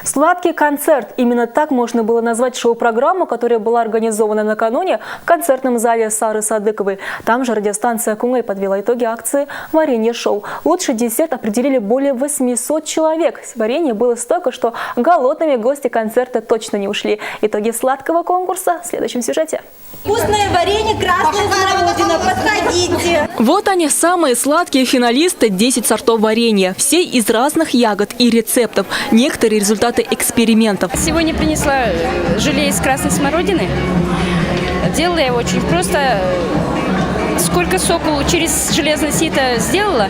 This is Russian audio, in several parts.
Сладкий концерт. Именно так можно было назвать шоу-программу, которая была организована накануне в концертном зале Сары Садыковой. Там же радиостанция «Кунгыль» подвела итоги акции «Варенье-шоу». Лучший десерт определили более 800 человек. Варенье было столько, что голодными гости концерта точно не ушли. Итоги сладкого конкурса в следующем сюжете. Вкусное варенье, красная смородина, подходите. Вот они, самые сладкие финалисты, 10 сортов варенья. Все из разных ягод и рецептов. Некоторые результаты экспериментов. Сегодня принесла желе из красной смородины. Делала я его очень просто. Сколько соку через железное сито сделала,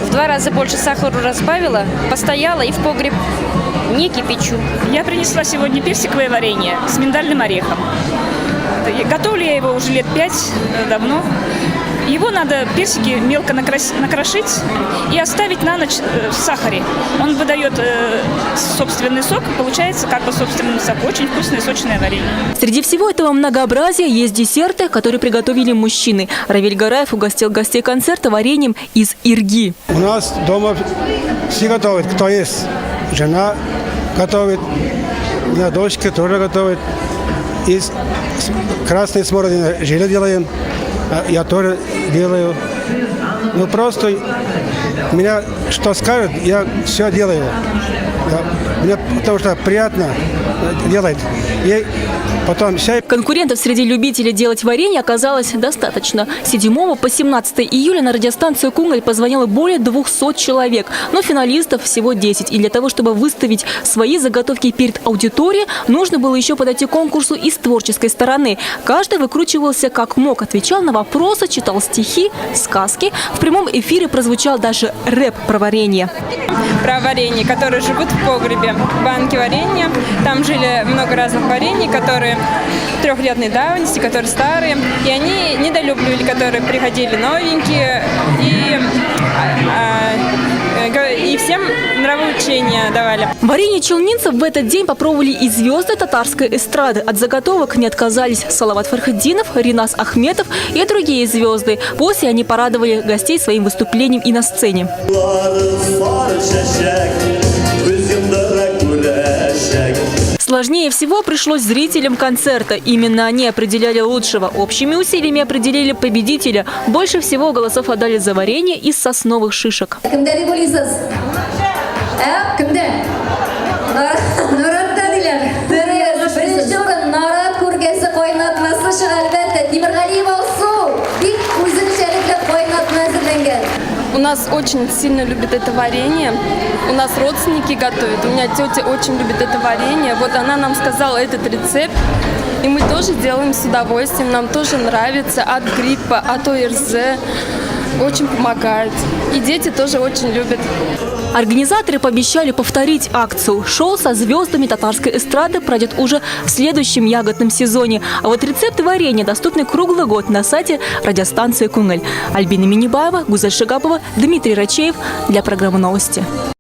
в 2 раза больше сахара разбавила, постояла и в погреб не кипячу. Я принесла сегодня персиковое варенье с миндальным орехом. Готовлю я его уже лет 5 давно. Его надо, персики, мелко накрошить и оставить на ночь в сахаре. Он выдает собственный сок, получается как бы собственный сок. Очень вкусное, сочное варенье. Среди всего этого многообразия есть десерты, которые приготовили мужчины. Равиль Гараев угостил гостей концерта вареньем из ирги. У нас дома все готовят, кто есть. Жена готовит, у меня дочка тоже готовит. Из красной смородины желе делаем. Я тоже делаю. Ну просто меня что скажут, я все делаю. Мне потому что приятно делать. И потом чай. Конкурентов среди любителей делать варенье оказалось достаточно. С 7 по 17 июля на радиостанцию «Кунгыль» позвонило более 200 человек. Но финалистов всего 10. И для того, чтобы выставить свои заготовки перед аудиторией, нужно было еще подойти к конкурсу и с творческой стороны. Каждый выкручивался как мог, отвечал на вопросы, читал стихи, сказки. В прямом эфире прозвучал даже рэп про варенье. Про варенье, которые живут в погребе. Банки варенья. Там жили много разных варений, которые 3-летней давности, которые старые. И они недолюбливали, которые приходили новенькие. И всем нравоучения давали. Варенье челнинцев в этот день попробовали и звезды татарской эстрады. От заготовок не отказались Салават Фархетдинов, Ринас Ахметов и другие звезды. После они порадовали гостей своим выступлением и на сцене. Сложнее всего пришлось зрителям концерта. Именно они определяли лучшего. Общими усилиями определили победителя. Больше всего голосов отдали за варенье из сосновых шишек. У нас очень сильно любят это варенье. У нас родственники готовят. У меня тетя очень любит это варенье. Вот она нам сказала этот рецепт. И мы тоже делаем с удовольствием. Нам тоже нравится от гриппа, от ОРЗ. Очень помогает. И дети тоже очень любят. Организаторы пообещали повторить акцию. Шоу со звездами татарской эстрады пройдет уже в следующем ягодном сезоне. А вот рецепты варенья доступны круглый год на сайте радиостанции «Кунгыль». Альбина Минибаева, Гузель Шигапова, Дмитрий Рачеев для программы «Новости».